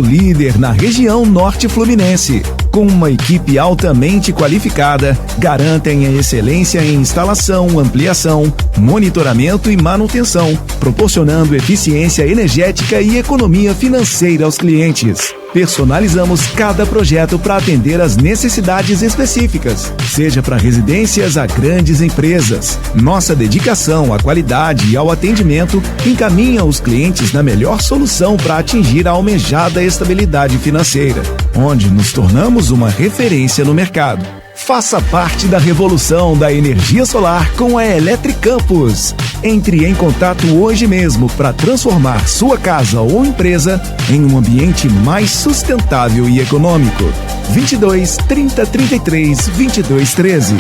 Líder na região norte fluminense. Com uma equipe altamente qualificada, garantem a excelência em instalação, ampliação, monitoramento e manutenção, proporcionando eficiência energética e economia financeira aos clientes. Personalizamos cada projeto para atender às necessidades específicas, seja para residências a grandes empresas. Nossa dedicação à qualidade e ao atendimento encaminha os clientes na melhor solução para atingir a almejada estabilidade financeira, onde nos tornamos uma referência no mercado. Faça parte da revolução da energia solar com a Eletricampus. Entre em contato hoje mesmo para transformar sua casa ou empresa em um ambiente mais sustentável e econômico. 22 30 33 22 13.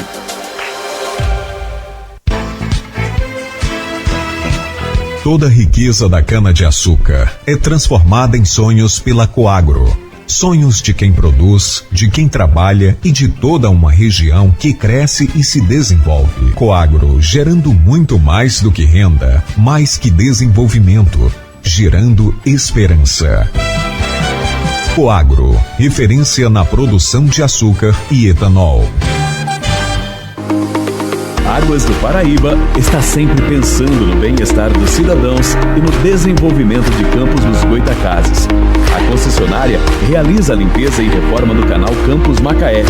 Toda a riqueza da cana-de-açúcar é transformada em sonhos pela Coagro. Sonhos de quem produz, de quem trabalha e de toda uma região que cresce e se desenvolve. Coagro, gerando muito mais do que renda, mais que desenvolvimento, gerando esperança. Coagro, referência na produção de açúcar e etanol. Águas do Paraíba está sempre pensando no bem-estar dos cidadãos e no desenvolvimento de Campos dos Goitacazes. A concessionária realiza a limpeza e reforma do canal Campos Macaé.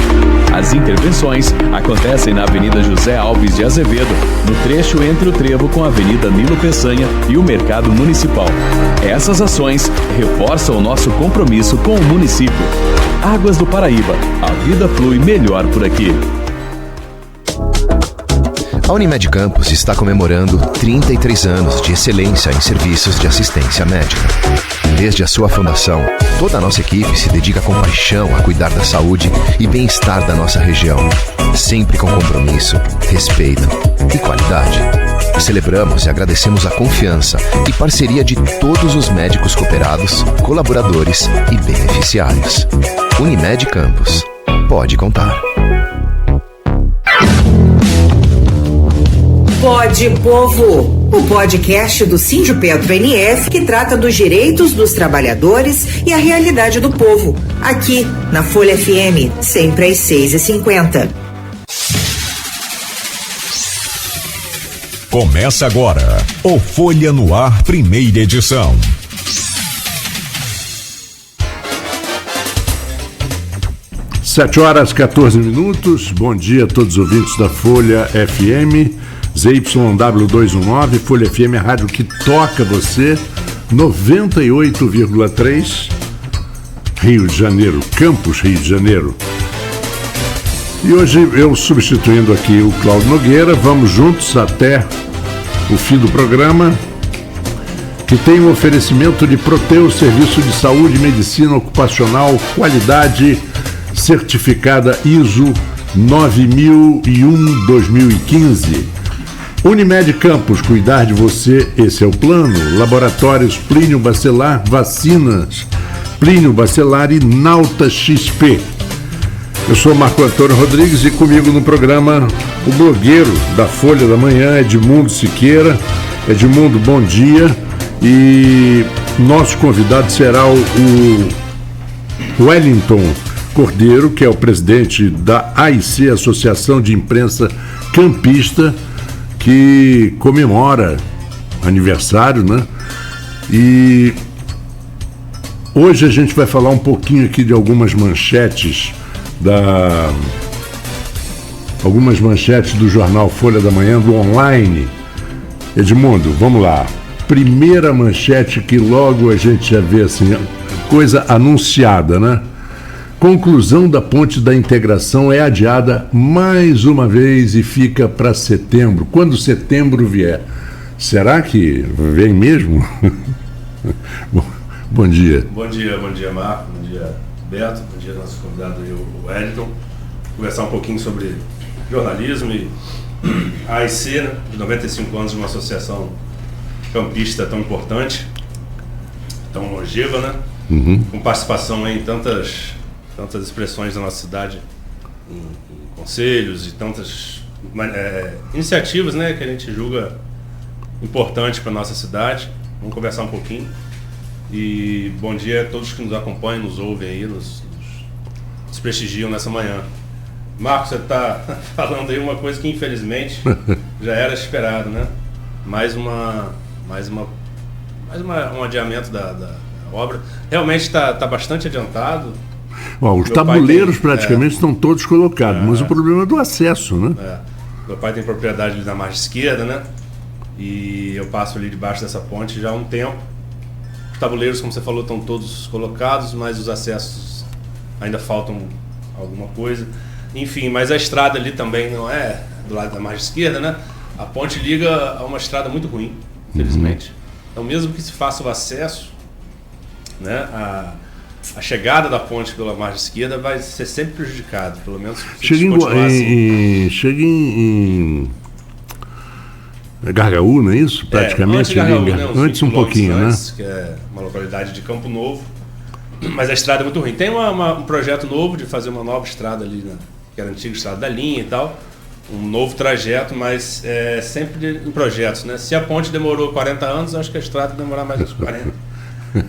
As intervenções acontecem na Avenida José Alves de Azevedo, no trecho entre o trevo com a Avenida Nilo Peçanha e o Mercado Municipal. Essas ações reforçam o nosso compromisso com o município. Águas do Paraíba, a vida flui melhor por aqui. A Unimed Campos está comemorando 33 anos de excelência em serviços de assistência médica. Desde a sua fundação, toda a nossa equipe se dedica com paixão a cuidar da saúde e bem-estar da nossa região, sempre com compromisso, respeito e qualidade. Celebramos e agradecemos a confiança e parceria de todos os médicos cooperados, colaboradores e beneficiários. Unimed Campos. Pode contar. Pode Povo, o podcast do Sindipetro NF que trata dos direitos dos trabalhadores e a realidade do povo, aqui na Folha FM, sempre às 6h50. Começa agora o Folha no Ar, primeira edição. Sete horas 14 minutos. Bom dia a todos os ouvintes da Folha FM. ZYW219, Folha FM, a rádio que toca você, 98,3, Rio de Janeiro, Campos, Rio de Janeiro. E hoje eu substituindo aqui o Cláudio Nogueira, vamos juntos até o fim do programa, que tem um oferecimento de Proteus, Serviço de Saúde e Medicina Ocupacional, qualidade certificada ISO 9001-2015. Unimed Campos, cuidar de você, esse é o plano. Laboratórios Plínio Bacelar, vacinas Plínio Bacelar e Nauta XP. Eu sou Marco Antônio Rodrigues e comigo no programa o blogueiro da Folha da Manhã, Edmundo Siqueira. Edmundo, bom dia. E nosso convidado será o Wellington Cordeiro, que é o presidente da AIC, Associação de Imprensa Campista, que comemora aniversário, né? E hoje a gente vai falar um pouquinho aqui de algumas manchetes do jornal Folha da Manhã, do online. Edmundo, vamos lá. Primeira manchete que logo a gente já vê assim, coisa anunciada, né? Conclusão da Ponte da Integração é adiada mais uma vez e fica para setembro. Quando setembro vier, será que vem mesmo? Bom dia. Bom dia, Marco. Bom dia, Beto. Bom dia, nosso convidado aí, o Wellington. Conversar um pouquinho sobre jornalismo e a AIC, né, de 95 anos, de uma associação campista tão importante, tão longeva, né? Uhum. Com participação aí em tantas expressões da nossa cidade, em conselhos e tantas iniciativas, né, que a gente julga importante para a nossa cidade. Vamos conversar um pouquinho. E bom dia a todos que nos acompanham, nos ouvem aí, nos prestigiam nessa manhã. Marcos, você está falando aí uma coisa que infelizmente já era esperado, né? Mais um adiamento da obra. Realmente está bastante adiantado. Os tabuleiros praticamente estão todos colocados, mas o problema é do acesso, né? Meu pai tem propriedade ali na margem esquerda, né? E eu passo ali debaixo dessa ponte já há um tempo. Os tabuleiros, como você falou, estão todos colocados, mas os acessos ainda faltam alguma coisa. Enfim, mas a estrada ali também não é do lado da margem esquerda, né? A ponte liga a uma estrada muito ruim, infelizmente. Então, mesmo que se faça o acesso, né, a chegada da ponte pela margem esquerda vai ser sempre prejudicada, pelo menos se chega em Gargaú, não é isso? Praticamente antes um pouquinho, antes, né? Que é uma localidade de Campo Novo, mas a estrada é muito ruim. Tem um projeto novo de fazer uma nova estrada ali, que era a antiga estrada da linha e tal, um novo trajeto, mas sempre em projetos, né? Se a ponte demorou 40 anos, acho que a estrada vai demorar mais uns 40.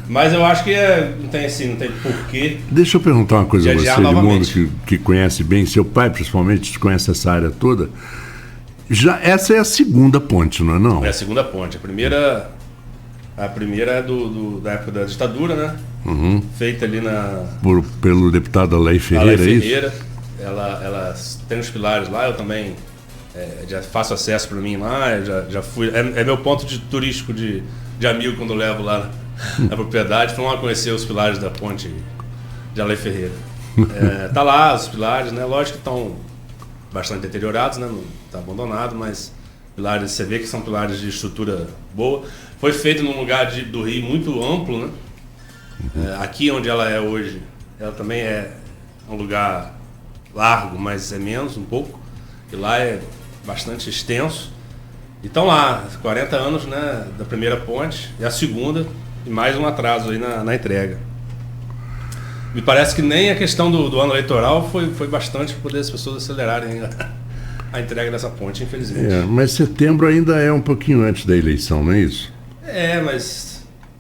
Mas eu acho que não tem porquê. Deixa eu perguntar uma coisa a você, Edmundo, que conhece bem, seu pai principalmente conhece essa área toda. Essa é a segunda ponte, não é não? É a segunda ponte. A primeira é da época da ditadura, né? Feita ali pelo deputado Alair Ferreira. Alair Ferreira. Ela tem os pilares lá, eu também já faço acesso para mim lá, já fui. É meu ponto turístico de amigo quando eu levo lá na propriedade. Vamos lá conhecer os pilares da ponte de Alair Ferreira. Tá lá os pilares, né? Lógico que estão bastante deteriorados, né? Não está abandonado, mas pilares, você vê que são pilares de estrutura boa. Foi feito num lugar do Rio muito amplo, né? Aqui onde ela é hoje, ela também é um lugar largo, mas é menos um pouco. E lá é bastante extenso. E estão lá, 40 anos, né, da primeira ponte, e a segunda, e mais um atraso aí na entrega. Me parece que nem a questão do ano eleitoral foi bastante para poder as pessoas acelerarem a entrega dessa ponte, infelizmente. Mas setembro ainda é um pouquinho antes da eleição, não é isso?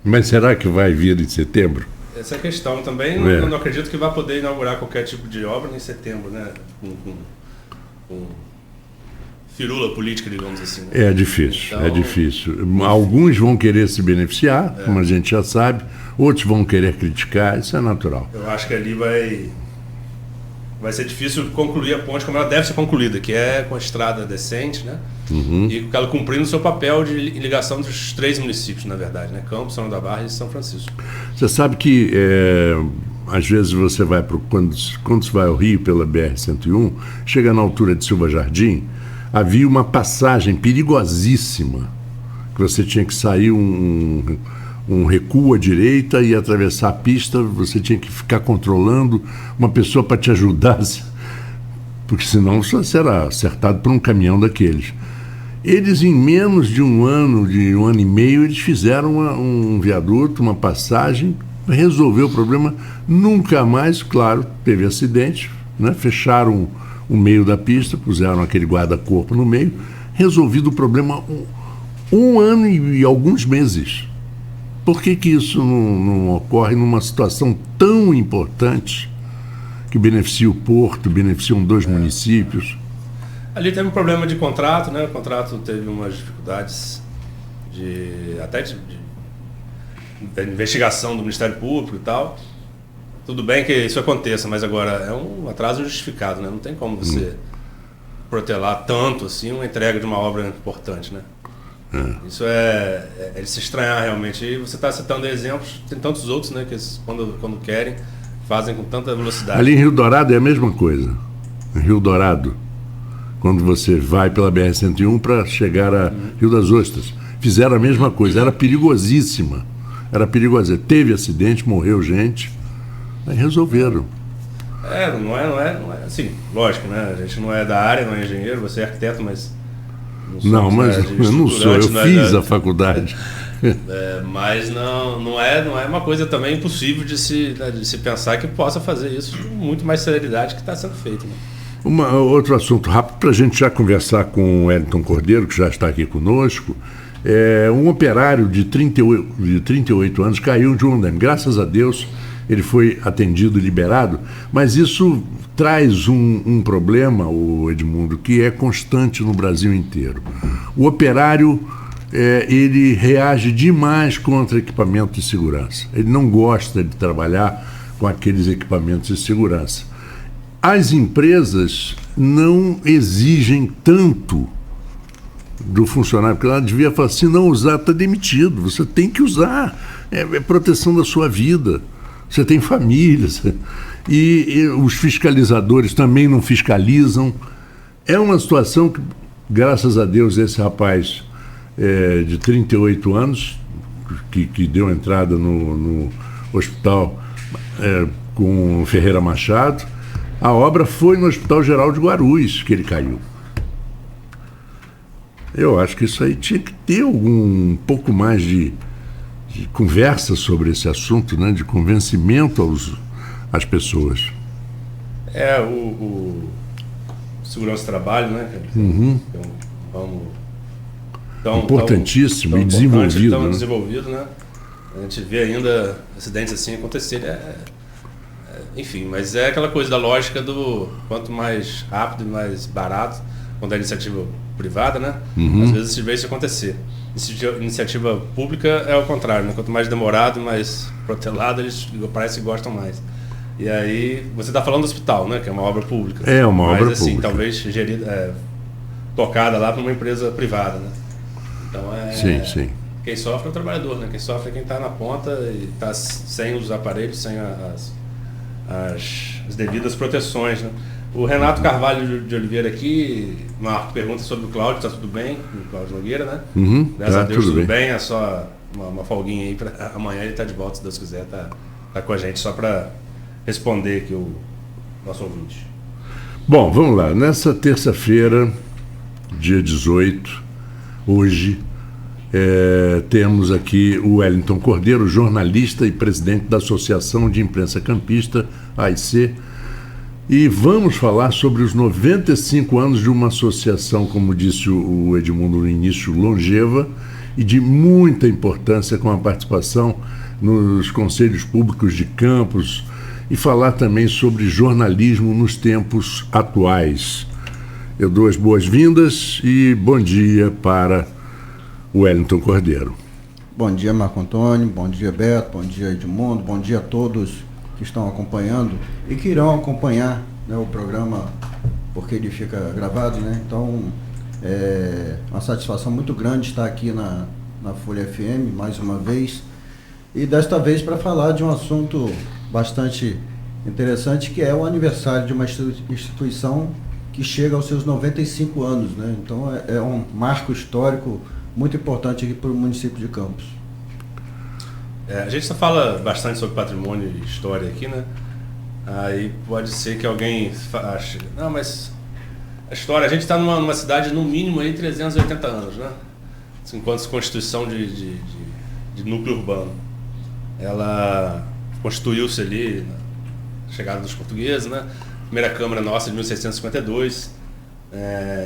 Mas será que vai vir em setembro? Essa é a questão também. Não acredito que vai poder inaugurar qualquer tipo de obra em setembro, né? Com firula política, digamos assim. Né? É difícil, então, é difícil. Alguns vão querer se beneficiar, como a gente já sabe, outros vão querer criticar, isso é natural. Eu acho que ali vai ser difícil concluir a ponte como ela deve ser concluída, que é com a estrada decente, né? E com ela cumprindo o seu papel de ligação dos 3 municípios, na verdade, né? Campos, São da Barra e São Francisco. Você sabe que às vezes você vai quando você vai ao Rio pela BR-101, chega na altura de Silva Jardim, havia uma passagem perigosíssima, que você tinha que sair um recuo à direita e atravessar a pista, você tinha que ficar controlando uma pessoa para te ajudar, porque senão você era acertado por um caminhão daqueles. Eles, em menos de um ano e meio, eles fizeram um viaduto, uma passagem, resolveu o problema, nunca mais, claro, teve acidente, né? Fecharam o meio da pista, puseram aquele guarda-corpo no meio, resolvido o problema um ano e alguns meses. Por que isso não ocorre numa situação tão importante que beneficia o Porto, beneficiam 2 municípios? Ali teve um problema de contrato, né? O contrato teve umas dificuldades até de investigação do Ministério Público e tal. Tudo bem que isso aconteça, mas agora é um atraso injustificado, né? Não tem como você protelar tanto assim uma entrega de uma obra importante, né? Isso é de se estranhar realmente. E você está citando exemplos, tem tantos outros, né? Que quando querem, fazem com tanta velocidade. Ali em Rio Dourado é a mesma coisa. Em Rio Dourado, quando você vai pela BR-101 para chegar a Rio das Ostras, fizeram a mesma coisa. Era perigosíssima. Teve acidente, morreu gente. Aí resolveram. Não é assim, lógico, né? A gente não é da área, não é engenheiro, você é arquiteto, mas... Não, mas eu não sou, eu fiz a faculdade. Mas não é uma coisa também impossível de se pensar que possa fazer isso com muito mais celeridade que está sendo feito. Né? Outro assunto rápido para a gente já conversar com o Wellington Cordeiro, que já está aqui conosco. Um operário de 38 anos caiu de um andame. Graças a Deus ele foi atendido e liberado, mas isso traz um problema, o Edmundo, que é constante no Brasil inteiro. O operário, ele reage demais contra equipamentos de segurança. Ele não gosta de trabalhar com aqueles equipamentos de segurança. As empresas não exigem tanto do funcionário, porque ela devia falar, se não usar, está demitido. Você tem que usar, é proteção da sua vida. Você tem família, e os fiscalizadores também não fiscalizam. É uma situação que, graças a Deus, esse rapaz de 38 anos, que deu entrada no hospital com Ferreira Machado, a obra foi no Hospital Geral de Guarulhos que ele caiu. Eu acho que isso aí tinha que ter um pouco mais de conversa sobre esse assunto, né, de convencimento às pessoas. O segurança do trabalho, né? Importantíssimo e desenvolvido. Tão desenvolvido, né? A gente vê ainda acidentes assim acontecerem. Enfim, mas é aquela coisa da lógica do quanto mais rápido e mais barato, quando é iniciativa privada, né? Às vezes se vê isso acontecer. Iniciativa pública é o contrário, né? Quanto mais demorado, mais protelado, eles parece que gostam mais. E aí, você está falando do hospital, né? Que é uma obra pública. É uma obra assim, pública. Talvez gerida, tocada lá por uma empresa privada, né? Então Sim. Quem sofre é o trabalhador, né? Quem sofre é quem está na ponta e está sem os aparelhos, sem as devidas proteções, né? O Renato Carvalho de Oliveira aqui, Marco, pergunta sobre o Cláudio, está tudo bem? O Cláudio Nogueira, né? Graças a Deus tudo bem, é só uma folguinha aí, amanhã ele está de volta, se Deus quiser, tá com a gente, só para responder aqui o nosso ouvinte. Bom, vamos lá, nessa terça-feira, dia 18, hoje, temos aqui o Wellington Cordeiro, jornalista e presidente da Associação de Imprensa Campista, AIC, e vamos falar sobre os 95 anos de uma associação, como disse o Edmundo no início, longeva e de muita importância, com a participação nos conselhos públicos de campos, e falar também sobre jornalismo nos tempos atuais. Eu dou as boas-vindas e bom dia para o Wellington Cordeiro. Bom dia, Marco Antônio, bom dia, Beto, bom dia, Edmundo, bom dia a todos que estão acompanhando e que irão acompanhar, né, o programa, porque ele fica gravado, né? Então, é uma satisfação muito grande estar aqui na Folha FM, mais uma vez, e desta vez para falar de um assunto bastante interessante, que é o aniversário de uma instituição que chega aos seus 95 anos, né? Então, é um marco histórico muito importante aqui para o município de Campos. A gente só fala bastante sobre patrimônio e história aqui, né? Aí pode ser que alguém ache, não, mas a história, a gente está numa cidade no mínimo aí 380 anos, né? Enquanto constituição de núcleo urbano. Ela constituiu-se ali na chegada dos portugueses, né? Primeira Câmara nossa de 1652.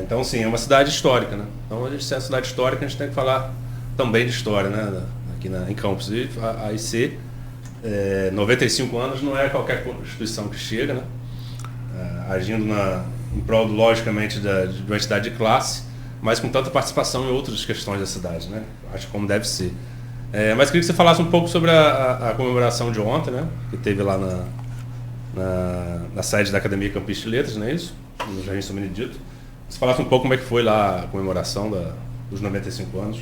Então, sim, é uma cidade histórica, né? Então, a gente, se é uma cidade histórica, a gente tem que falar também de história, né? Aqui em Campos. E a AIC, 95 anos, não é qualquer instituição que chega, né? Agindo em prol, logicamente, de uma entidade de classe, mas com tanta participação em outras questões da cidade, né? Acho como deve ser. Mas queria que você falasse um pouco sobre a comemoração de ontem, né? Que teve lá na sede da Academia Campista de Letras, não é isso? No Jardim São Benedito. Você falasse um pouco como é que foi lá a comemoração dos 95 anos.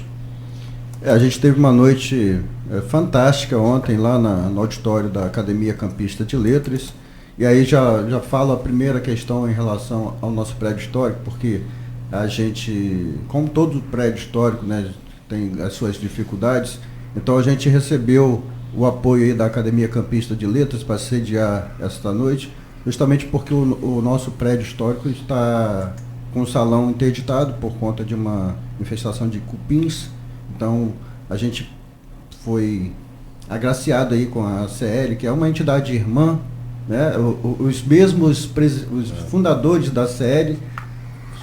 A gente teve uma noite fantástica ontem lá no auditório da Academia Campista de Letras. E aí já falo a primeira questão em relação ao nosso prédio histórico, porque a gente, como todo prédio histórico, né, tem as suas dificuldades, então a gente recebeu o apoio aí da Academia Campista de Letras para sediar esta noite, justamente porque o nosso prédio histórico está com o salão interditado por conta de uma infestação de cupins. Então, a gente foi agraciado aí com a CL, que é uma entidade irmã, né? Os fundadores da CL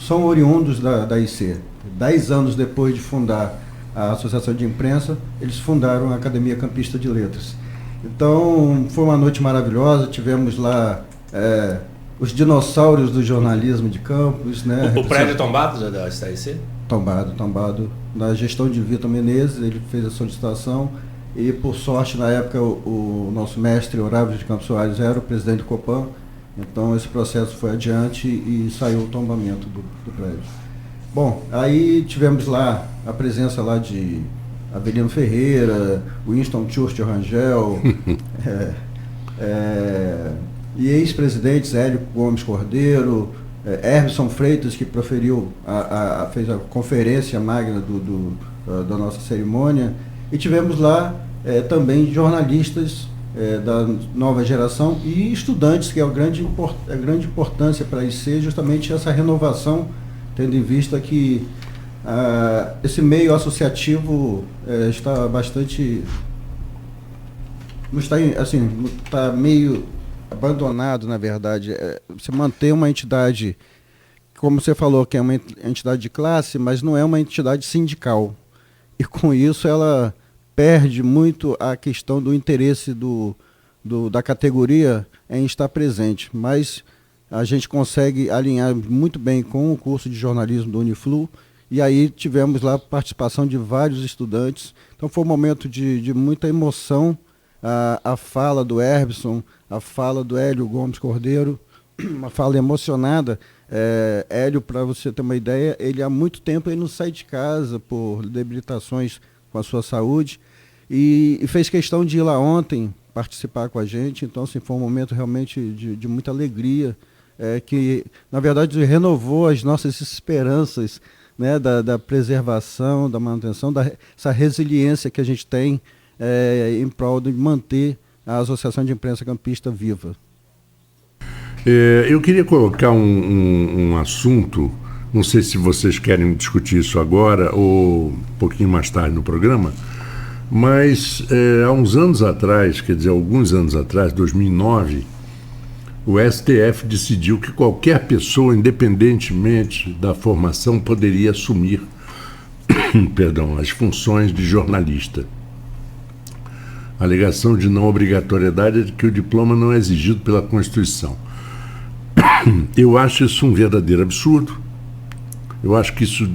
são oriundos da IC. 10 anos depois de fundar a Associação de Imprensa, eles fundaram a Academia Campista de Letras. Então, foi uma noite maravilhosa, tivemos lá os dinossauros do jornalismo de Campos, né? O prédio tombado da STIC? Tombado. Na gestão de Vitor Menezes, ele fez a solicitação e, por sorte, na época, o nosso mestre Horácio de Campos Soares era o presidente do Copan, então esse processo foi adiante e saiu o tombamento do prédio. Bom, aí tivemos lá a presença lá de Avelino Ferreira, Winston Churchill Rangel, e ex-presidentes Hélio Gomes Cordeiro, Herbson Freitas, que proferiu, fez a conferência magna da nossa cerimônia, e tivemos lá também jornalistas da nova geração e estudantes, que é a grande importância para isso ser justamente essa renovação, tendo em vista que esse meio associativo está bastante... não está assim, está meio abandonado, na verdade. Você manter uma entidade, como você falou, que é uma entidade de classe, mas não é uma entidade sindical. E com isso ela perde muito a questão do interesse da categoria em estar presente. Mas a gente consegue alinhar muito bem com o curso de jornalismo do Uniflu, e aí tivemos lá a participação de vários estudantes. Então foi um momento de muita emoção, a fala do Herbson, a fala do Hélio Gomes Cordeiro, uma fala emocionada. Hélio, para você ter uma ideia, ele há muito tempo ele não sai de casa por debilitações com a sua saúde, e fez questão de ir lá ontem participar com a gente. Então assim, foi um momento realmente de muita alegria, que na verdade renovou as nossas esperanças, né, da preservação, da manutenção, dessa resiliência que a gente tem em prol de manter a Associação de Imprensa Campista viva. Eu queria colocar um assunto, não sei se vocês querem discutir isso agora ou um pouquinho mais tarde no programa, mas há uns anos atrás, quer dizer, alguns anos atrás, 2009, o STF decidiu que qualquer pessoa, independentemente da formação, poderia assumir as funções de jornalista. A alegação de não obrigatoriedade é de que o diploma não é exigido pela Constituição. Eu acho isso um verdadeiro absurdo. Eu acho que isso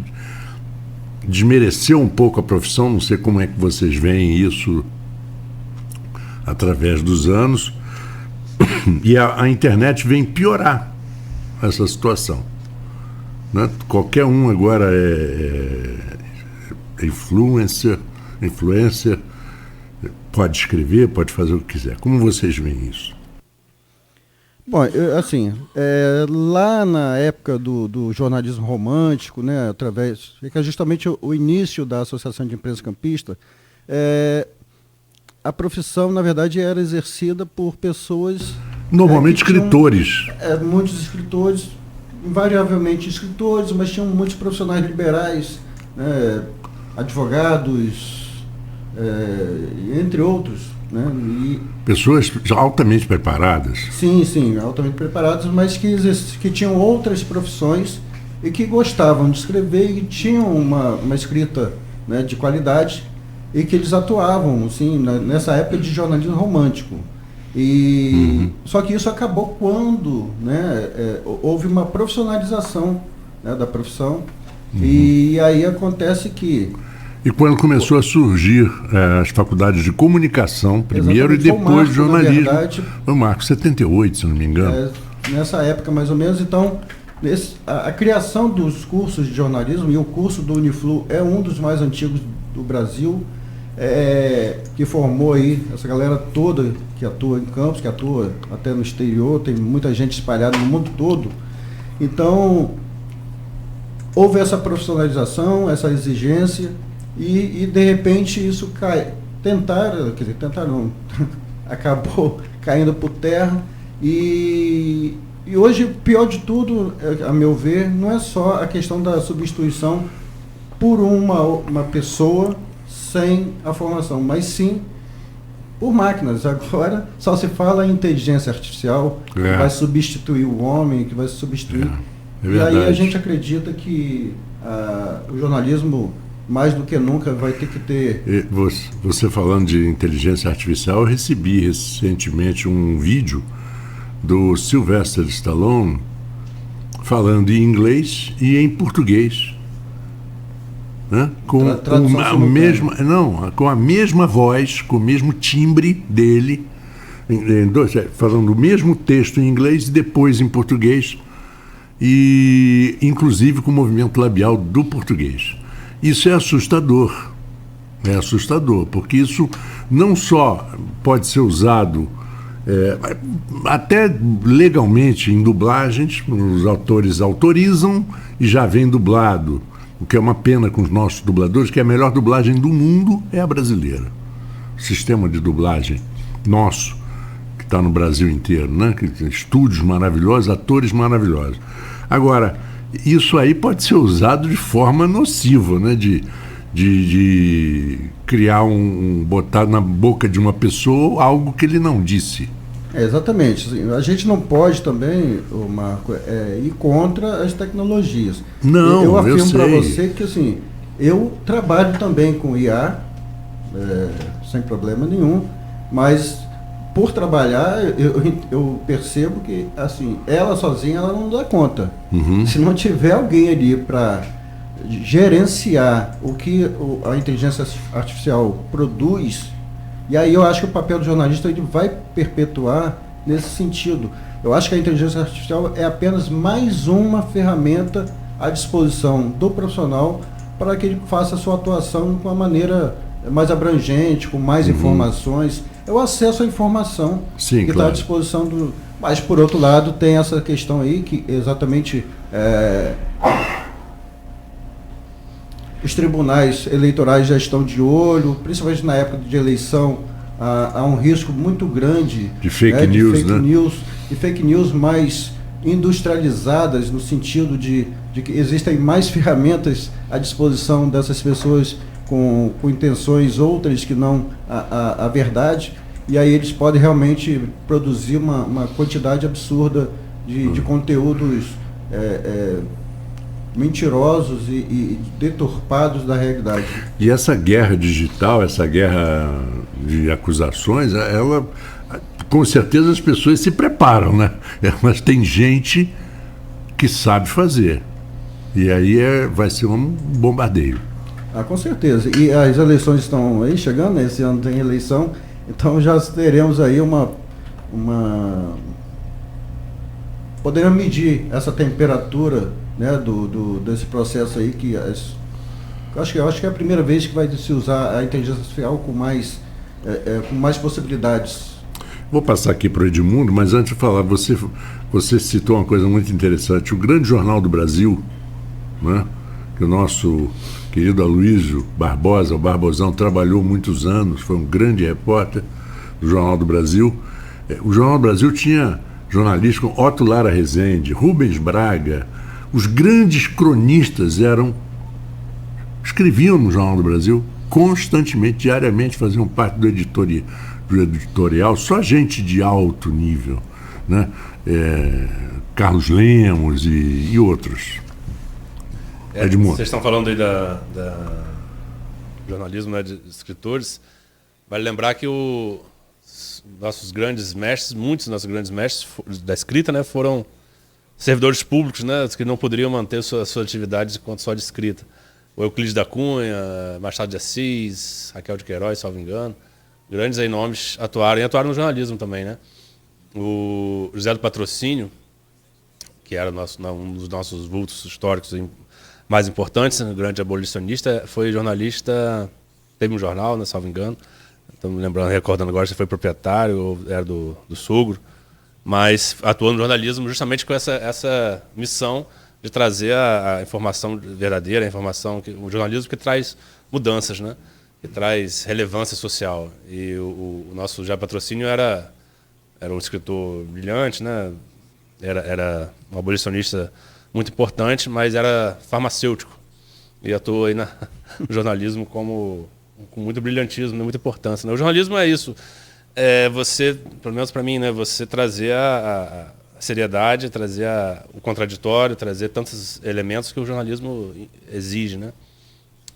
desmereceu um pouco a profissão. Não sei como é que vocês veem isso através dos anos. E a internet vem piorar essa situação, né? Qualquer um agora é influencer, pode escrever, pode fazer o que quiser. Como vocês veem isso? Bom, lá na época do jornalismo romântico, né, fica justamente o início da Associação de Imprensa Campista, a profissão, na verdade, era exercida por pessoas... Normalmente escritores. Muitos escritores, invariavelmente escritores, mas tinham muitos profissionais liberais, né, advogados, entre outros. Né, pessoas altamente preparadas. Sim, altamente preparadas, mas que tinham outras profissões e que gostavam de escrever e tinham uma escrita, né, de qualidade, e que eles atuavam assim, nessa época de jornalismo romântico. Só que isso acabou quando, né, houve uma profissionalização, né, da profissão, e aí acontece que... E quando começou a surgir as faculdades de comunicação, primeiro, e depois de jornalismo, foi o Marco 78, se não me engano. Nessa época, mais ou menos. Então, a criação dos cursos de jornalismo, e o curso do Uniflu é um dos mais antigos do Brasil, que formou aí essa galera toda que atua em Campos, que atua até no exterior, tem muita gente espalhada no mundo todo. Então, houve essa profissionalização, essa exigência, e de repente isso acabou caindo por terra, e hoje, pior de tudo, a meu ver, não é só a questão da substituição por uma pessoa sem a formação, mas sim por máquinas. Agora só se fala em inteligência artificial, que vai substituir o homem, que vai substituir. E aí a gente acredita que o jornalismo mais do que nunca vai ter que ter... Você falando de inteligência artificial, eu recebi recentemente um vídeo do Sylvester Stallone falando em inglês e em português, né? Com a mesma voz, com o mesmo timbre dele, falando o mesmo texto em inglês e depois em português, e inclusive com o movimento labial do português. Isso é assustador, porque isso não só pode ser usado até legalmente em dublagens, os autores autorizam e já vem dublado, o que é uma pena com os nossos dubladores, que a melhor dublagem do mundo é a brasileira. O sistema de dublagem nosso, que está no Brasil inteiro, né? Que tem estúdios maravilhosos, atores maravilhosos. Agora, isso aí pode ser usado de forma nociva, né? De criar botar na boca de uma pessoa algo que ele não disse. Exatamente. A gente não pode também, Marco, ir contra as tecnologias. Não, eu afirmo para sei. você que assim, eu trabalho também com IA, sem problema nenhum, mas por trabalhar, eu percebo que assim, ela sozinha ela não dá conta. Uhum. Se não tiver alguém ali para gerenciar o que a inteligência artificial produz, e aí eu acho que o papel do jornalista ele vai perpetuar nesse sentido. Eu acho que a inteligência artificial é apenas mais uma ferramenta à disposição do profissional para que ele faça a sua atuação com uma maneira mais abrangente, com mais informações. É o acesso à informação que está à disposição do... Mas, por outro lado, tem essa questão aí que exatamente os tribunais eleitorais já estão de olho, principalmente na época de eleição, há um risco muito grande de fake news mais industrializadas, no sentido de que existem mais ferramentas à disposição dessas pessoas com intenções outras que não a verdade, e aí eles podem realmente produzir uma quantidade absurda de conteúdos mentirosos e deturpados da realidade. E essa guerra digital, essa guerra de acusações, ela, com certeza as pessoas se preparam, né? Mas tem gente que sabe fazer. E aí vai ser um bombardeio. Com certeza. E as eleições estão aí chegando, né? Esse ano tem eleição, então já teremos aí poderemos medir essa temperatura, né, desse processo aí, que eu acho que é a primeira vez que vai se usar a inteligência artificial com mais possibilidades. Vou passar aqui para o Edmundo, mas antes de falar, você citou uma coisa muito interessante. O Grande Jornal do Brasil, né, que o nosso querido Aloysio Barbosa, o Barbosão, trabalhou muitos anos, foi um grande repórter do Jornal do Brasil. O Jornal do Brasil tinha jornalistas como Otto Lara Rezende, Rubens Braga. Os grandes cronistas escreviam no Jornal do Brasil constantemente, diariamente, faziam parte do editorial, só gente de alto nível, né? Carlos Lemos e outros. Vocês estão falando aí da jornalismo, né, de escritores. Vale lembrar que nossos grandes mestres, muitos dos nossos grandes mestres da escrita, né, foram servidores públicos, né, que não poderiam manter sua atividade enquanto só de escrita. O Euclides da Cunha, Machado de Assis, Raquel de Queiroz, salvo engano. Grandes aí nomes atuaram no jornalismo também, né? O José do Patrocínio, que era um dos nossos vultos históricos mais importantes, um grande abolicionista, foi jornalista, teve um jornal, né, salvo engano. Estamos recordando agora se foi proprietário ou era do sogro, mas atuou no jornalismo justamente com essa missão de trazer a informação verdadeira, o jornalismo que traz mudanças, né? Que traz relevância social. E o nosso já Patrocínio era um escritor brilhante, né? Era um abolicionista muito importante, mas era farmacêutico e atuou aí no jornalismo com muito brilhantismo, muita importância, né? O jornalismo é isso. Você, pelo menos para mim, né? Você trazer a seriedade, trazer o contraditório, trazer tantos elementos que o jornalismo exige, né?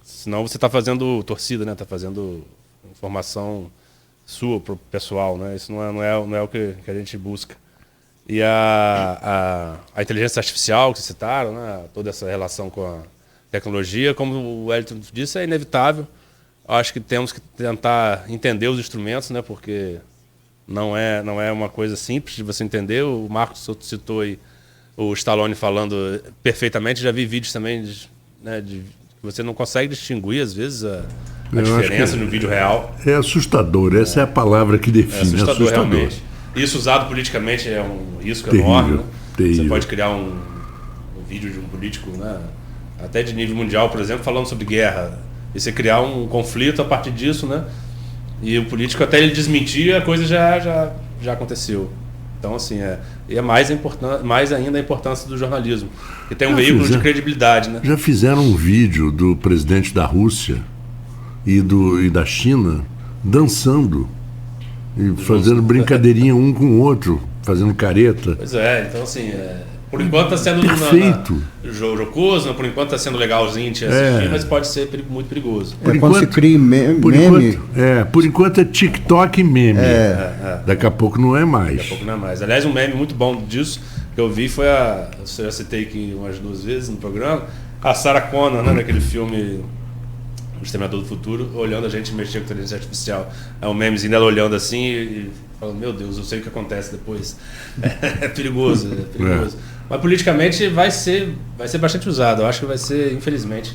Senão você está fazendo torcida, né? Está fazendo informação sua pro pessoal, né? Isso não é o que a gente busca. E a inteligência artificial que citaram, né? Toda essa relação com a tecnologia, como o Wellington disse, é inevitável. Acho que temos que tentar entender os instrumentos, né? Porque não é uma coisa simples de você entender. O Marcos citou aí o Stallone falando perfeitamente. Já vi vídeos também de você não consegue distinguir, às vezes, a diferença no vídeo real. É assustador, essa é a palavra que define. É assustador, realmente. Isso usado politicamente é um risco enorme. Né? Você pode criar um vídeo de um político, né? Até de nível mundial, por exemplo, falando sobre guerra. E você criar um conflito a partir disso, né? E o político, até ele desmentir, a coisa já aconteceu. Então, assim, é mais ainda a importância do jornalismo, que tem um veículo de credibilidade, né? Já fizeram um vídeo do presidente da Rússia e da China dançando e fazendo brincadeirinha um com o outro, fazendo careta. Pois é, então assim, por enquanto está sendo jocoso, por enquanto está sendo legalzinho de assistir, mas pode ser muito perigoso. Quando se cria meme. Por enquanto é TikTok e meme. Daqui a pouco não é mais. Daqui a pouco não é mais. Aliás, um meme muito bom disso que eu vi foi eu já citei aqui umas 2 vezes no programa, a Sarah Connor, né, daquele filme O Exterminador do Futuro, olhando a gente mexer com inteligência artificial. É um memezinho dela olhando assim e falando, meu Deus, eu sei o que acontece depois. É perigoso. Mas politicamente vai ser bastante usado, eu acho que vai ser, infelizmente.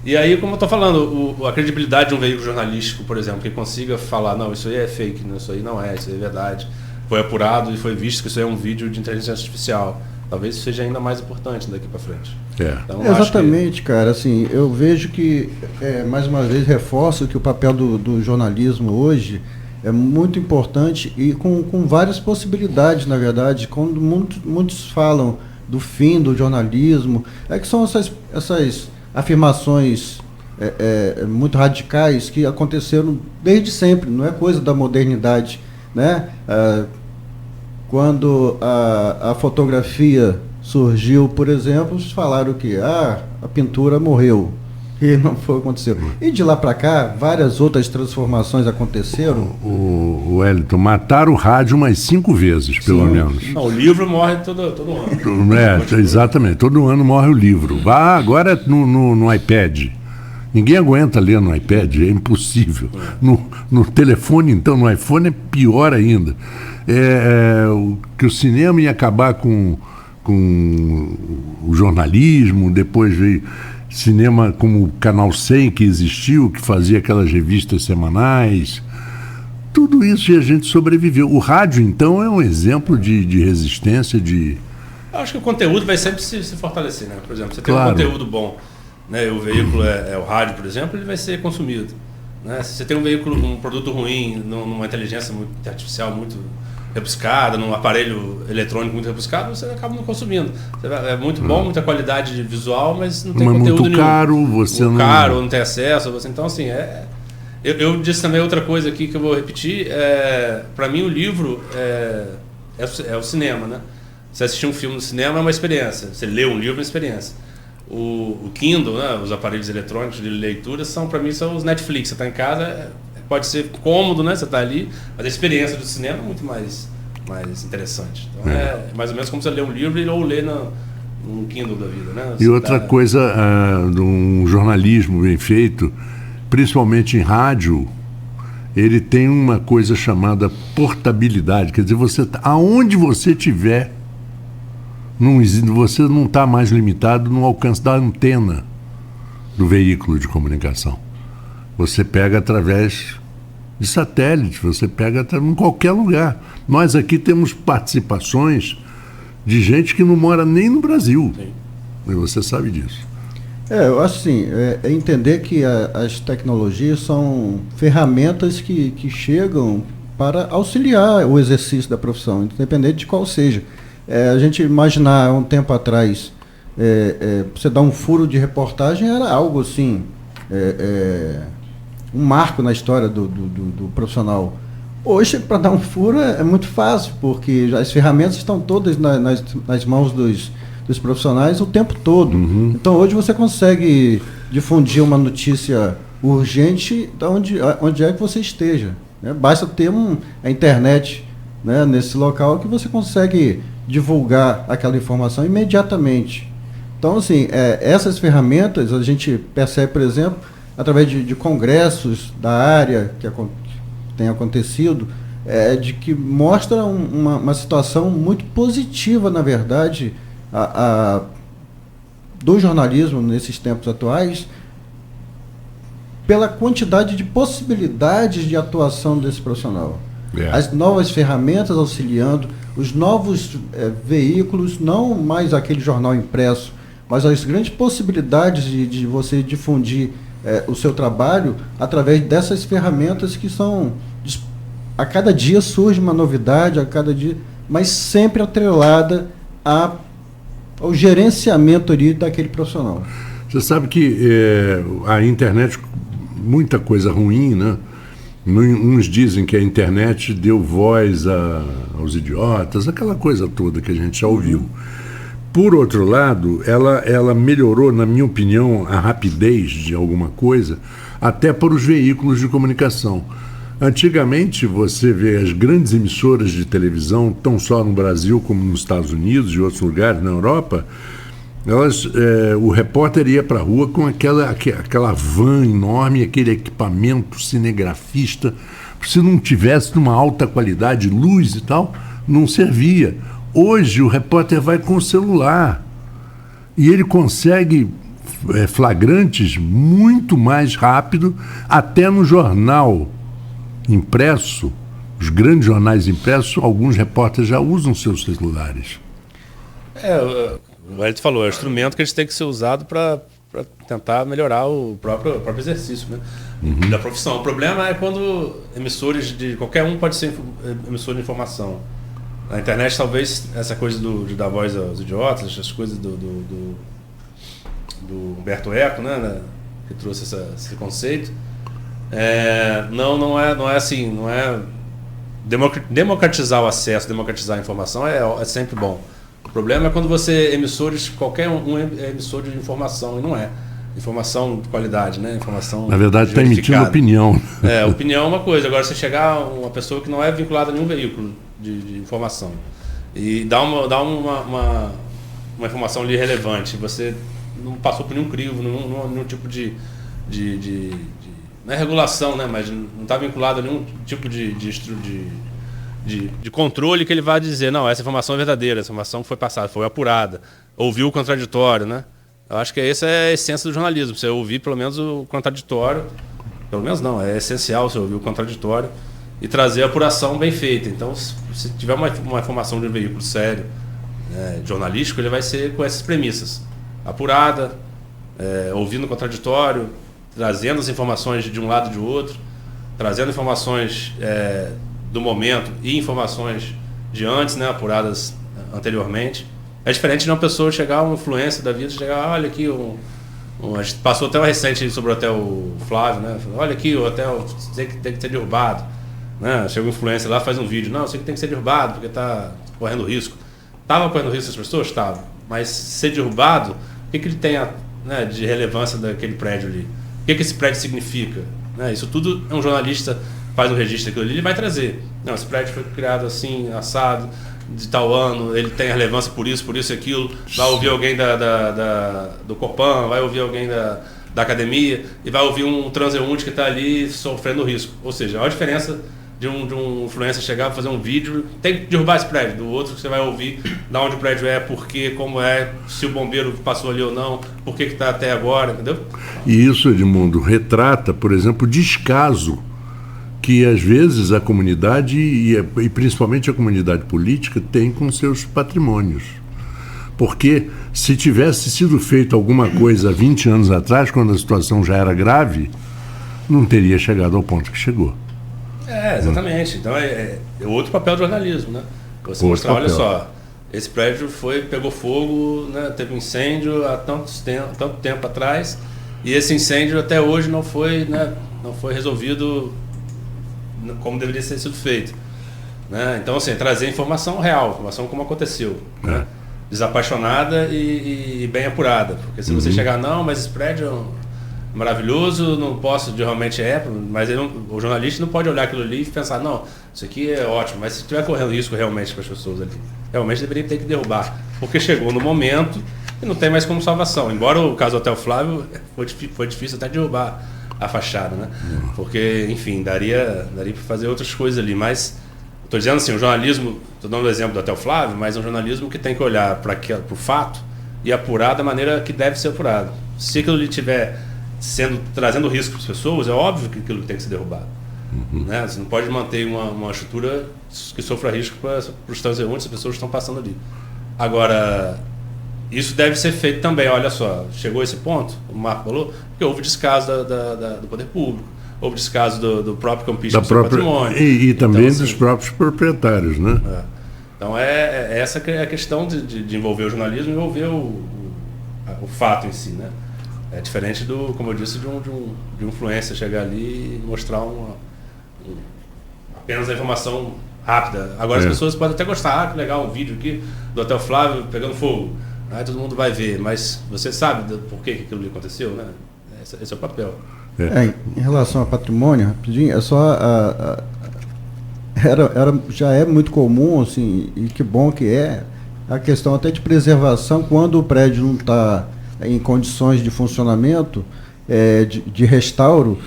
E aí, como eu estou falando, a credibilidade de um veículo jornalístico, por exemplo, que consiga falar, não, isso aí é fake, não, isso aí não é, isso aí é verdade. Foi apurado e foi visto que isso aí é um vídeo de inteligência artificial. Talvez isso seja ainda mais importante daqui para frente. Então, exatamente, cara. Assim, eu vejo que, mais uma vez, reforço que o papel do jornalismo hoje é muito importante e com várias possibilidades, na verdade. Quando muitos falam do fim do jornalismo, que são essas afirmações muito radicais que aconteceram desde sempre, não é coisa da modernidade, né? Quando a fotografia surgiu, por exemplo, falaram que a pintura morreu. E não foi o que aconteceu. E de lá para cá, várias outras transformações aconteceram. O Wellington, mataram o rádio umas 5 vezes, pelo menos. Não, o livro morre todo ano. Exatamente, todo ano morre o livro. Vá agora no iPad. Ninguém aguenta ler no iPad, é impossível. No telefone, então, no iPhone é pior ainda. Que o cinema ia acabar com o jornalismo, depois veio cinema como o Canal 100 que existiu, que fazia aquelas revistas semanais. Tudo isso e a gente sobreviveu. O rádio, então, é um exemplo de resistência, Eu acho que o conteúdo vai sempre se fortalecer, né? Por exemplo, você tem um conteúdo bom, né? O veículo é o rádio, por exemplo, ele vai ser consumido. Né? Se você tem um produto ruim, numa inteligência muito artificial muito rebuscada, num aparelho eletrônico muito rebuscado, você acaba não consumindo. É muito bom, muita qualidade visual, mas não tem conteúdo muito caro, você não... caro, não tem acesso. Então, assim, eu disse também outra coisa aqui que eu vou repetir. Para mim, o livro é o cinema, né? Você assistir um filme no cinema é uma experiência. Você lê um livro é uma experiência. O Kindle, né, os aparelhos eletrônicos de leitura, para mim, são os Netflix. Você está em casa, pode ser cômodo, né? Você está ali, mas a experiência do cinema é muito mais interessante. Então, é mais ou menos como você ler um livro ou ler num Kindle da vida, né? E outra coisa, de um jornalismo bem feito, principalmente em rádio, ele tem uma coisa chamada portabilidade. Quer dizer, aonde você estiver, você não está mais limitado no alcance da antena do veículo de comunicação. Você pega através de satélite, você pega em qualquer lugar. Nós aqui temos participações de gente que não mora nem no Brasil. Sim. E você sabe disso. Eu acho assim, entender que as tecnologias são ferramentas que chegam para auxiliar o exercício da profissão, independente de qual seja. A gente imaginar um tempo atrás, você dar um furo de reportagem era algo assim, um marco na história do profissional. Hoje, para dar um furo é muito fácil, porque as ferramentas estão todas nas mãos dos profissionais o tempo todo. Uhum. Então, hoje você consegue difundir uma notícia urgente onde é que você esteja. Né? Basta ter a internet, né, nesse local que você consegue divulgar aquela informação imediatamente. Então, assim, essas ferramentas a gente percebe, por exemplo, através de congressos da área que tem acontecido, de que mostra uma situação muito positiva, na verdade, do jornalismo nesses tempos atuais, pela quantidade de possibilidades de atuação desse profissional. As novas ferramentas auxiliando, os novos veículos, não mais aquele jornal impresso, mas as grandes possibilidades de você difundir o seu trabalho através dessas ferramentas que são... A cada dia surge uma novidade, mas sempre atrelada ao gerenciamento ali daquele profissional. Você sabe que a internet, muita coisa ruim, né? Uns dizem que a internet deu voz aos idiotas, aquela coisa toda que a gente já ouviu. Por outro lado, ela melhorou, na minha opinião, a rapidez de alguma coisa, até para os veículos de comunicação. Antigamente, você vê as grandes emissoras de televisão, não só no Brasil como nos Estados Unidos e outros lugares na Europa, o repórter ia para a rua com aquela van enorme, aquele equipamento cinegrafista. Se não tivesse uma alta qualidade, luz e tal, não servia. Hoje o repórter vai com o celular e ele consegue flagrantes muito mais rápido, até no jornal impresso, os grandes jornais impressos, alguns repórteres já usam seus celulares. O Elton falou, é um instrumento que a gente tem que ser usado para tentar melhorar o próprio exercício, né? Da profissão. O problema é quando emissores de qualquer um pode ser emissor de informação. Na internet, talvez, essa coisa de dar voz aos idiotas, essas coisas do Humberto Eco, né, que trouxe esse conceito, não é assim, não é democratizar o acesso, democratizar a informação é sempre bom. O problema é quando qualquer um é emissor de informação, e não é. Informação de qualidade, né? Informação. Na verdade, está emitindo opinião. Opinião é uma coisa. Agora, você chegar uma pessoa que não é vinculada a nenhum veículo de informação e dar uma informação ali relevante, você não passou por nenhum crivo, nenhum tipo de não é regulação, né? Mas não está vinculado a nenhum tipo de controle que ele vai dizer, não, essa informação é verdadeira, essa informação foi passada, foi apurada, ouviu o contraditório, né? Eu acho que essa é a essência do jornalismo, você ouvir pelo menos o contraditório, pelo menos não, é essencial você ouvir o contraditório e trazer a apuração bem feita. Então, se tiver uma informação de um veículo sério, jornalístico, ele vai ser com essas premissas, apurada, ouvindo o contraditório, trazendo as informações de um lado e de outro, trazendo informações do momento e informações de antes, né, apuradas anteriormente. É diferente de uma pessoa chegar, uma influência da vida, chegar, olha aqui, a gente passou até uma recente sobre o Hotel Flávio, né? Olha aqui, o hotel tem que ser derrubado. Né? Chega um influencer lá, faz um vídeo, não, isso aqui tem que ser derrubado porque está correndo risco. Estava correndo risco as pessoas? Estavam. Mas ser derrubado, o que ele tem de relevância daquele prédio ali? O que esse prédio significa? Né? Isso tudo é um jornalista faz um registro daquilo ali, ele vai trazer. Não, esse prédio foi criado assim, assado, de tal ano, ele tem relevância por isso e aquilo. Vai ouvir alguém do Copan, vai ouvir alguém da academia e vai ouvir um transeunte que está ali sofrendo risco. Ou seja, olha a diferença de um influencer chegar e fazer um vídeo, tem que derrubar esse prédio, do outro que você vai ouvir de onde o prédio é, por quê, como é, se o bombeiro passou ali ou não, por que está até agora, entendeu? E isso, Edmundo, retrata, por exemplo, o descaso que às vezes a comunidade e principalmente a comunidade política tem com seus patrimônios. Porque se tivesse sido feito alguma coisa há 20 anos atrás, quando a situação já era grave, não teria chegado ao ponto que chegou. Exatamente. Então é outro papel do jornalismo, né? Você mostrar, olha só, esse prédio pegou fogo, né? Teve um incêndio há tanto tempo atrás, e esse incêndio até hoje não foi resolvido como deveria ter sido feito, né? Então, assim, trazer informação real, informação como aconteceu, né? Desapaixonada e bem apurada, porque se você chegar, não, mas esse prédio maravilhoso, não posso, realmente mas o jornalista não pode olhar aquilo ali e pensar, não, isso aqui é ótimo, mas se estiver correndo risco realmente para as pessoas ali, realmente deveria ter que derrubar, porque chegou no momento e não tem mais como salvação, embora o caso do Hotel Flávio foi difícil até derrubar a fachada, né? Porque, enfim, daria para fazer outras coisas ali, mas estou dizendo assim, o jornalismo, estou dando o exemplo do Hotel Flávio, mas é um jornalismo que tem que olhar para o fato e apurar da maneira que deve ser apurado. Se aquilo ali estiver trazendo risco para as pessoas, é óbvio que aquilo tem que ser derrubado. Né? Você não pode manter uma estrutura que sofra risco para os transeuntes, as pessoas que estão passando ali. Agora, isso deve ser feito também, olha só, chegou esse ponto, o Marco falou, porque houve descaso do poder público, houve descaso do próprio campista do seu patrimônio. E também então, assim, dos próprios proprietários, né? Então essa que é a questão de envolver o jornalismo, envolver o fato em si, né? É diferente como eu disse, de um influencer chegar ali e mostrar apenas a informação rápida. Agora as pessoas podem até gostar, que legal, um vídeo aqui do Hotel Flávio pegando fogo. Aí todo mundo vai ver, mas você sabe por que aquilo aconteceu, né? Esse é o papel. Em relação ao patrimônio, rapidinho, é só já é muito comum, assim, e que bom que é, a questão até de preservação, quando o prédio não está em condições de funcionamento, de restauro,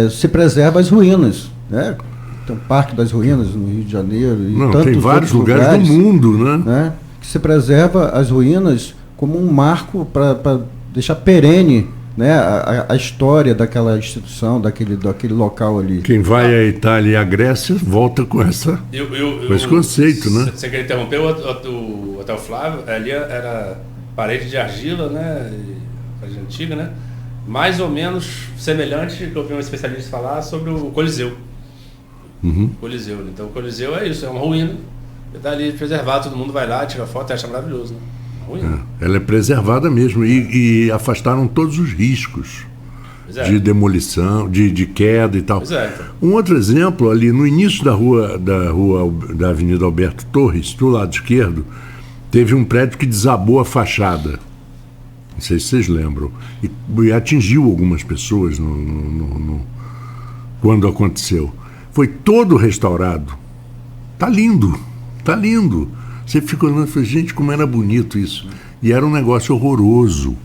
se preserva as ruínas, né? Tem o Parque das Ruínas no Rio de Janeiro e tantos tem vários outros lugares do mundo, né? Que se preserva as ruínas como um marco para deixar perene, né, a história daquela instituição, daquele local ali. Quem vai à Itália e à Grécia volta com esse conceito, né? Você quer interromper o Hotel Flávio? Ali era parede de argila, né? Parede antiga, né? Mais ou menos semelhante, que eu ouvi um especialista falar sobre o Coliseu. Coliseu. Então o Coliseu é isso, é uma ruína. Está ali preservado, todo mundo vai lá, tira foto e acha maravilhoso, né? Ela é preservada mesmo e afastaram todos os riscos de demolição, de queda e tal. Um outro exemplo, ali no início da Avenida Alberto Torres, do lado esquerdo, teve um prédio que desabou a fachada. Não sei se vocês lembram. E atingiu algumas pessoas quando aconteceu. Foi todo restaurado. Tá lindo. Você fica olhando e fala, gente, como era bonito isso. E era um negócio horroroso.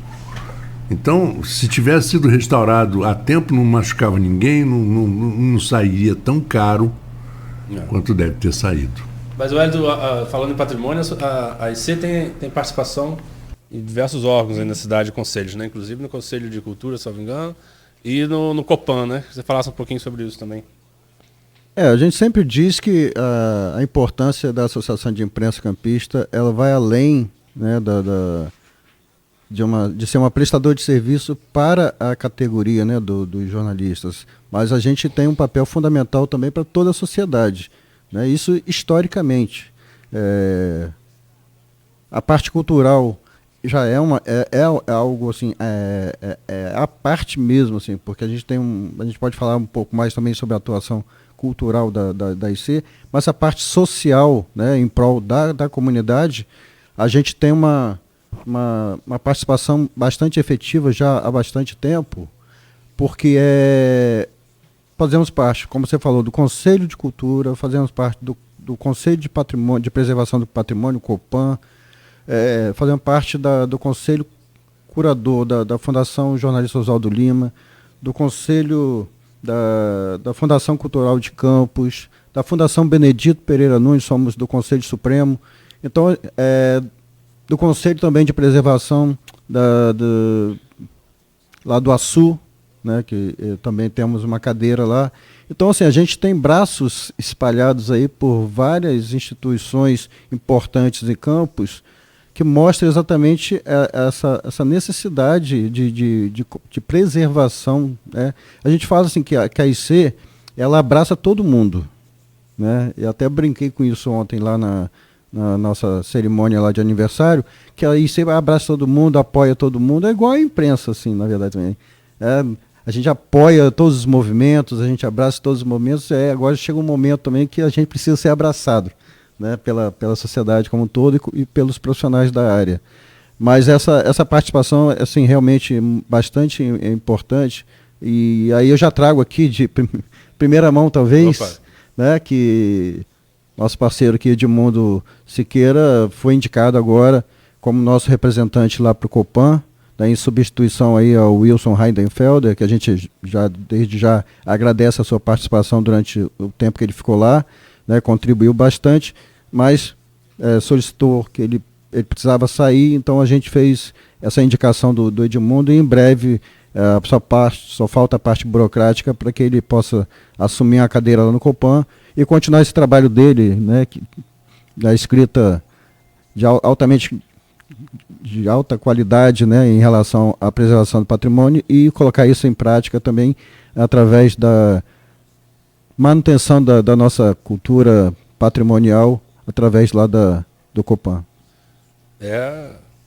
Então, se tivesse sido restaurado a tempo, não machucava ninguém, não sairia tão caro quanto deve ter saído. Mas, Hélio, falando em patrimônio, a IC tem participação em diversos órgãos aí na cidade, conselhos, né? Inclusive no Conselho de Cultura, se não me engano, e no Copan, né? Você falasse um pouquinho sobre isso também. A gente sempre diz que a importância da Associação de Imprensa Campista, ela vai além, né, de ser uma prestadora de serviço para a categoria, né, dos jornalistas. Mas a gente tem um papel fundamental também para toda a sociedade, né? Isso historicamente. A parte cultural já é algo assim, a parte mesmo, assim, porque a gente pode falar um pouco mais também sobre a atuação cultural da IC, mas a parte social, né, em prol da comunidade, a gente tem uma participação bastante efetiva já há bastante tempo, porque fazemos parte, como você falou, do Conselho de Cultura, fazemos parte do Conselho de Patrimônio, de Preservação do Patrimônio, Copan, fazemos parte do Conselho Curador da Fundação Jornalista Oswaldo Lima, do Conselho da Fundação Cultural de Campos, da Fundação Benedito Pereira Nunes, somos do Conselho Supremo. Então, do Conselho também de Preservação lá do Açu, né, que também temos uma cadeira lá. Então, assim, a gente tem braços espalhados aí por várias instituições importantes em Campos, que mostra exatamente essa necessidade de preservação, né? A gente fala assim que a IC, ela abraça todo mundo, né? Eu até brinquei com isso ontem lá na nossa cerimônia lá de aniversário, que a IC abraça todo mundo, apoia todo mundo, é igual a imprensa, assim, na verdade também. A gente apoia todos os movimentos, a gente abraça todos os momentos, agora chega um momento também que a gente precisa ser abraçado, né, pela sociedade como um todo e pelos profissionais da área. Mas essa participação é assim, realmente bastante importante. E aí eu já trago aqui de primeira mão, talvez, né, que nosso parceiro aqui, Edmundo Siqueira, foi indicado agora como nosso representante lá para o Copan, né, em substituição aí ao Wilson Heidenfelder, que a gente desde já agradece a sua participação durante o tempo que ele ficou lá, né, contribuiu bastante, mas solicitou que ele precisava sair, então a gente fez essa indicação do Edmundo e em breve só falta a parte burocrática para que ele possa assumir a cadeira lá no Copan e continuar esse trabalho dele, né, da escrita de alta qualidade, né, em relação à preservação do patrimônio e colocar isso em prática também através da manutenção da nossa cultura patrimonial através lá do Copan.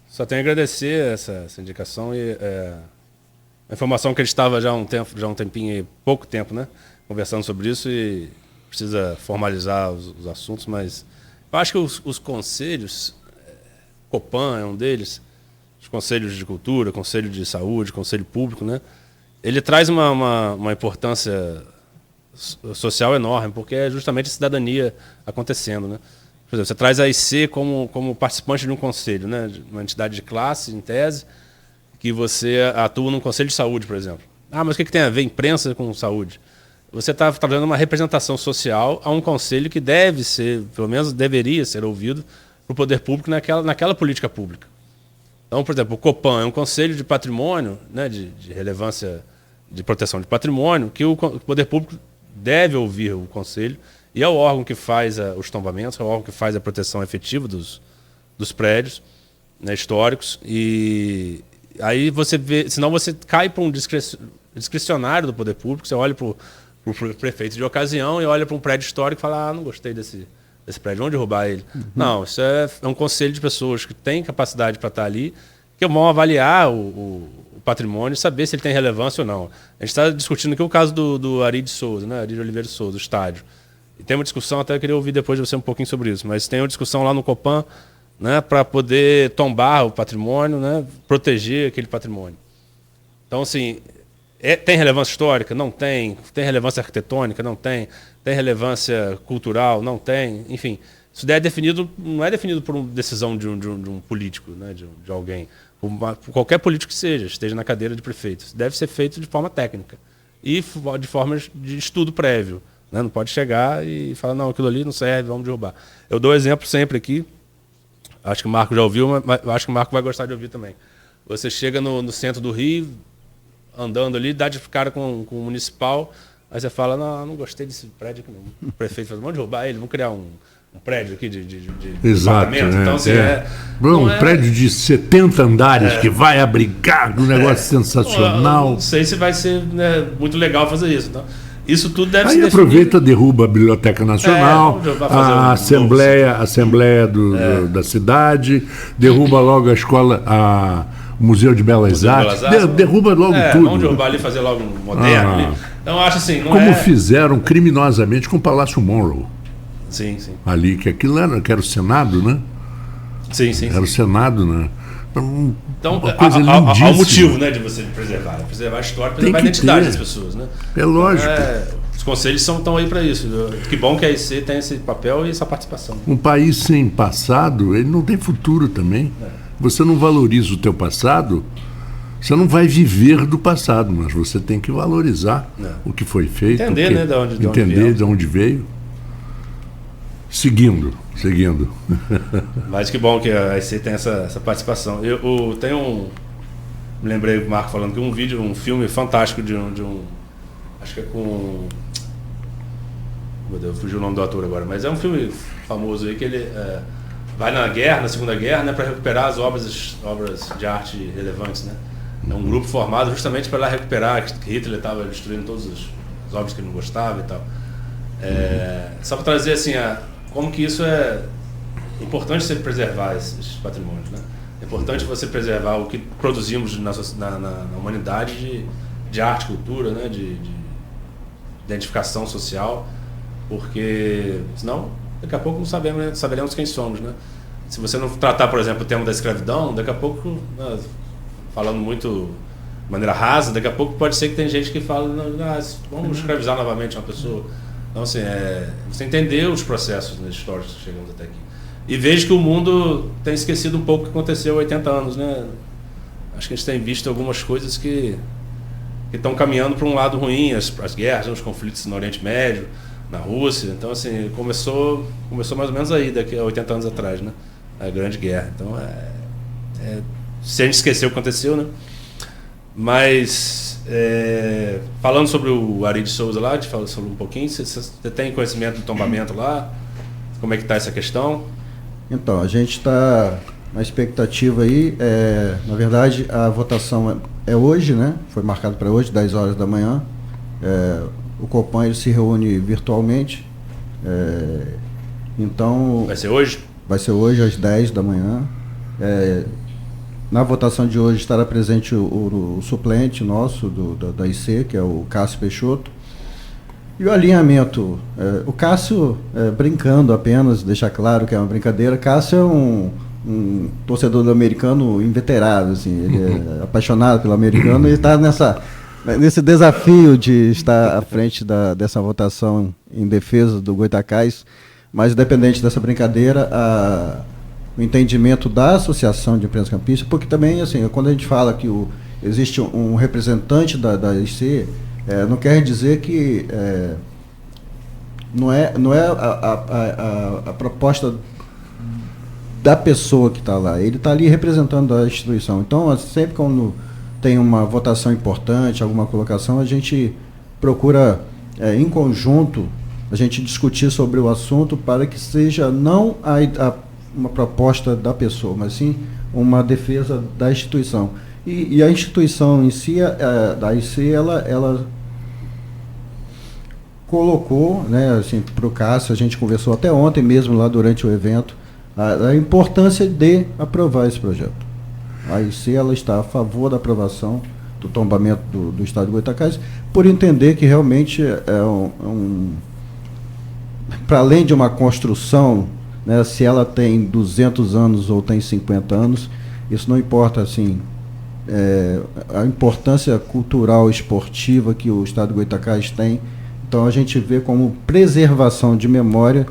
Só tenho a agradecer essa indicação e a informação que ele estava já um tempinho, pouco tempo, né, conversando sobre isso e precisa formalizar os assuntos, mas eu acho que os conselhos, Copan é um deles, os conselhos de cultura, conselho de saúde, conselho público, né, ele traz uma importância social enorme, porque é justamente a cidadania acontecendo, né. Por exemplo, você traz a IC como participante de um conselho, né, de uma entidade de classe, em tese, que você atua num conselho de saúde, por exemplo. Mas o que tem a ver imprensa com saúde? Você está dando uma representação social a um conselho que deve ser, pelo menos deveria ser ouvido para o poder público naquela política pública. Então, por exemplo, o Copan é um conselho de patrimônio, né, de relevância de proteção de patrimônio, que o poder público deve ouvir o conselho, e é o órgão que faz os tombamentos, é o órgão que faz a proteção efetiva dos prédios, né, históricos, e aí você vê, senão você cai para um discricionário do poder público, você olha para o prefeito de ocasião e olha para um prédio histórico e fala, não gostei desse prédio, vamos derrubar ele. Uhum. Não, isso é um conselho de pessoas que têm capacidade para estar ali, que vão avaliar o patrimônio e saber se ele tem relevância ou não. A gente está discutindo aqui o caso do Ari de Souza, né, Ari de Oliveira de Souza, o estádio. E tem uma discussão, até eu queria ouvir depois de você um pouquinho sobre isso, mas tem uma discussão lá no Copan, né, para poder tombar o patrimônio, né, proteger aquele patrimônio. Então, assim, tem relevância histórica? Não tem. Tem relevância arquitetônica? Não tem. Tem relevância cultural? Não tem. Enfim, isso não é definido por uma decisão de um político, né, de alguém. Por qualquer político que esteja na cadeira de prefeito. Isso deve ser feito de forma técnica e de forma de estudo prévio. Né? Não pode chegar e falar, não, aquilo ali não serve, vamos derrubar. Eu dou exemplo sempre aqui, acho que o Marco já ouviu, mas acho que o Marco vai gostar de ouvir também. Você chega no centro do Rio, andando ali, dá de cara com o municipal, aí você fala, não gostei desse prédio aqui não. O prefeito fala, vamos derrubar ele, vamos criar um prédio aqui de exato, apartamento. Então, assim, prédio de 70 andares que vai abrigar um negócio sensacional. Não sei se vai ser, né, muito legal fazer isso. Então, isso tudo deve aí ser aproveita, derruba a Biblioteca Nacional, a Assembleia da cidade, derruba logo a escola, o Museu de Belas Artes, derruba logo tudo. Vamos derrubar ali e fazer logo um moderno ali. Então, eu acho assim, como fizeram criminosamente com o Palácio Monroe. Sim. Ali, que aquilo que era o Senado, né? Sim. Era o Senado, né? Então, há um motivo, né, de você preservar a história, preservar a identidade das pessoas, né? É lógico. Os conselhos estão aí para isso. Que bom que a IC tem esse papel e essa participação. Um país sem passado, ele não tem futuro também. Você não valoriza o teu passado, você não vai viver do passado, mas você tem que valorizar o que foi feito. Entender, né, de onde veio. Seguindo. Mas que bom que a IC tem essa participação. Eu tenho me lembrei do Marco falando que um filme fantástico de um acho que é com, meu Deus, fugiu o nome do ator agora, mas é um filme famoso aí que ele vai na Segunda Guerra, né, para recuperar as obras de arte relevantes, né? É um grupo formado justamente para lá recuperar, que Hitler estava destruindo todas as obras que ele não gostava e tal. Só para trazer assim como que isso é importante você preservar esses patrimônios, né? É importante você preservar o que produzimos na humanidade de arte, cultura, né? De identificação social, porque senão daqui a pouco não saberemos quem somos, né? se você não tratar, por exemplo, o tema da escravidão, daqui a pouco, falando muito de maneira rasa, daqui a pouco pode ser que tem gente que fala, vamos escravizar novamente uma pessoa. Então, assim, você entender os processos históricos que chegamos até aqui. E vejo que o mundo tem esquecido um pouco o que aconteceu há 80 anos, né? Acho que a gente tem visto algumas coisas que estão caminhando para um lado ruim, as guerras, os conflitos no Oriente Médio, na Rússia. Então, assim, começou mais ou menos aí, daqui a 80 anos atrás, né? A Grande Guerra. Então, se a gente esqueceu o que aconteceu, né? Mas, falando sobre o Ari de Souza lá, a gente falou sobre um pouquinho, você tem conhecimento do tombamento lá? Como é que está essa questão? Então, a gente está na expectativa aí, na verdade, a votação é hoje, né? Foi marcado para hoje, 10 horas da manhã. O Copan ele se reúne virtualmente. Então... Vai ser hoje? Vai ser hoje, às 10 da manhã. Na votação de hoje estará presente o suplente nosso da IC, que é o Cássio Peixoto. E o alinhamento, o Cássio, brincando apenas, deixar claro que é uma brincadeira, Cássio é um torcedor do americano inveterado, assim, ele é apaixonado pelo americano e está nesse desafio de estar à frente dessa votação em defesa do Goytacás, mas independente dessa brincadeira, o entendimento da Associação de Imprensa Campista, porque também, assim, quando a gente fala que existe um representante da IC, não quer dizer que não é a proposta da pessoa que está lá, ele está ali representando a instituição. Então, sempre quando tem uma votação importante, alguma colocação, a gente procura, em conjunto, a gente discutir sobre o assunto para que seja não uma proposta da pessoa, mas sim uma defesa da instituição. E a instituição em si, da IC, ela colocou, né, assim, para o Cássio, a gente conversou até ontem mesmo lá durante o evento, a importância de aprovar esse projeto. A IC ela está a favor da aprovação do tombamento do estádio de Goytacás, por entender que realmente para além de uma construção, né, se ela tem 200 anos ou tem 50 anos, isso não importa, assim, a importância cultural esportiva que o estádio de Goytacás tem. Então a gente vê como preservação de memória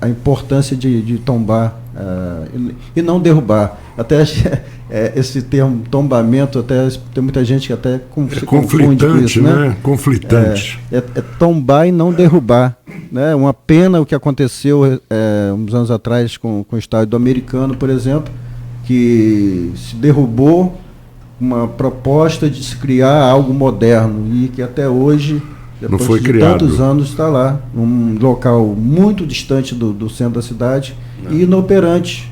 a importância de tombar e não derrubar. Até esse termo tombamento, até tem muita gente que até se confunde com isso, né? Conflitante. É tombar e não derrubar, né? Uma pena o que aconteceu uns anos atrás com o estádio do Americano, por exemplo, que se derrubou uma proposta de se criar algo moderno e que até hoje, depois não foi de criado. Tantos anos, está lá, num local muito distante do centro da cidade e inoperante.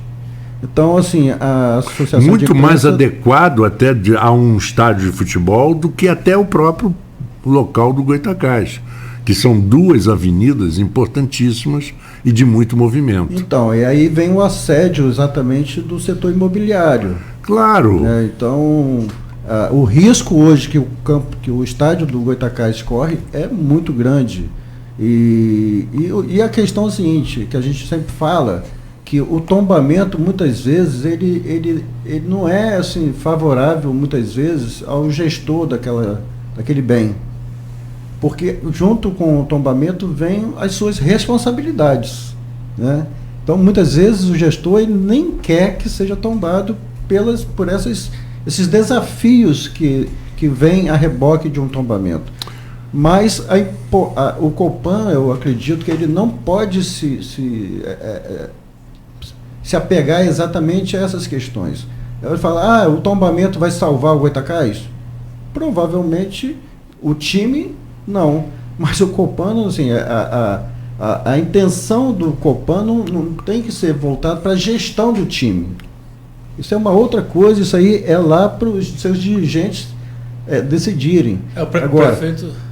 Então, assim, a associação muito de imprensa, mais adequado até a um estádio de futebol do que até o próprio local do Goytacás, que são duas avenidas importantíssimas e de muito movimento. Então, e aí vem o assédio exatamente do setor imobiliário. Claro. Então, o risco hoje que o estádio do Goytacás corre é muito grande. E a questão é a seguinte, que a gente sempre fala, que o tombamento, muitas vezes, ele não é assim, favorável, muitas vezes, ao gestor daquele bem. Porque junto com o tombamento vem as suas responsabilidades, né? Então, muitas vezes, o gestor ele nem quer que seja tombado por esses desafios que vêm a reboque de um tombamento. Mas o Copan, eu acredito que ele não pode se apegar exatamente a essas questões. Ele fala, o tombamento vai salvar o Goytacás? Provavelmente o time não, mas o Copan, assim, a intenção do Copan não tem que ser voltada para a gestão do time. Isso é uma outra coisa, isso aí é lá para os seus dirigentes decidirem. Agora,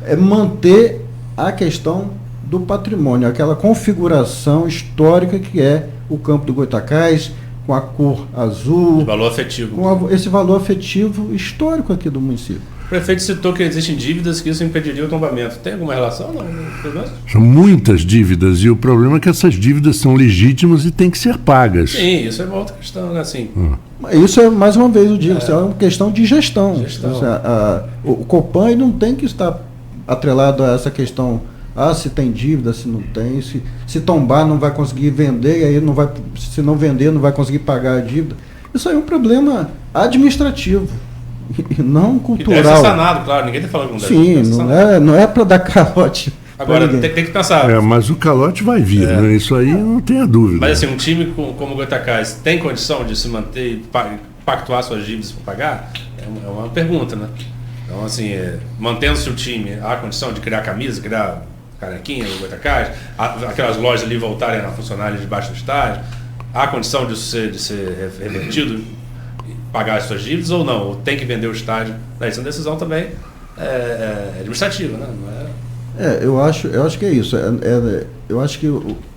é manter a questão do patrimônio, aquela configuração histórica que é o campo do Goytacás, com a cor azul. Valor afetivo. Com esse valor afetivo histórico aqui do município. O prefeito citou que existem dívidas que isso impediria o tombamento. Tem alguma relação? Não? São muitas dívidas e o problema é que essas dívidas são legítimas e têm que ser pagas. Sim, isso é uma outra questão, né? Assim, Isso é, mais uma vez, eu digo, isso é uma questão de gestão. O Copan não tem que estar atrelado a essa questão, se tem dívida, se não tem, se tombar não vai conseguir vender, e aí não vai, se não vender não vai conseguir pagar a dívida. Isso aí é um problema administrativo. E não cultural. Deve ser sanado, claro, ninguém está falando que não deve. Sim, não é para dar calote. Agora, tem que pensar. Mas o calote vai vir, né? Isso aí não tenha dúvida. Mas assim, um time como o Goitacás tem condição de se manter e pactuar suas dívidas para pagar? É uma pergunta, né? Então, assim, mantendo-se o time, há condição de criar camisa, criar canequinha do Goitacás, aquelas lojas ali voltarem a funcionar ali debaixo do estádio, há condição de ser revertido, pagar as suas dívidas ou não? Ou tem que vender o estádio? Isso é uma decisão também administrativa, né? Não é... eu acho que é isso. Eu acho que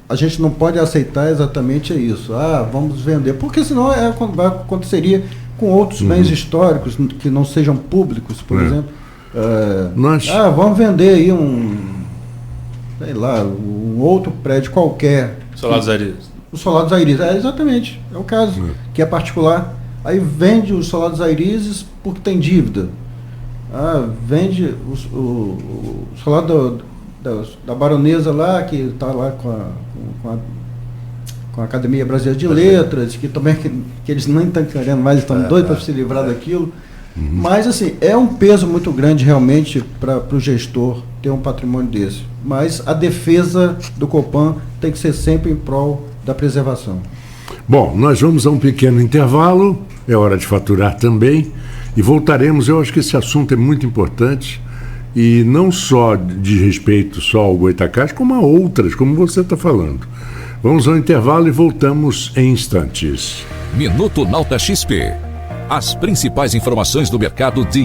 a gente não pode aceitar exatamente isso. Vamos vender, porque senão aconteceria com outros bens históricos que não sejam públicos, por exemplo. Vamos vender aí um outro prédio qualquer. Solar dos Aires. O Solar dos Aires, exatamente, é o caso, que é particular. Aí vende o Solar dos Aires porque tem dívida. Vende o Solar da Baronesa lá, que está lá com a Academia Brasileira de Letras, que também que eles nem estão querendo mais, estão doidos para se livrar daquilo. Mas assim, é um peso muito grande realmente para o gestor ter um patrimônio desse. Mas a defesa do Copan tem que ser sempre em prol da preservação. Bom, nós vamos a um pequeno intervalo, é hora de faturar também, e voltaremos. Eu acho que esse assunto é muito importante, e não só de respeito só ao Goitacás, como a outras, como você está falando. Vamos ao intervalo e voltamos em instantes. Minuto Nauta XP. As principais informações do mercado de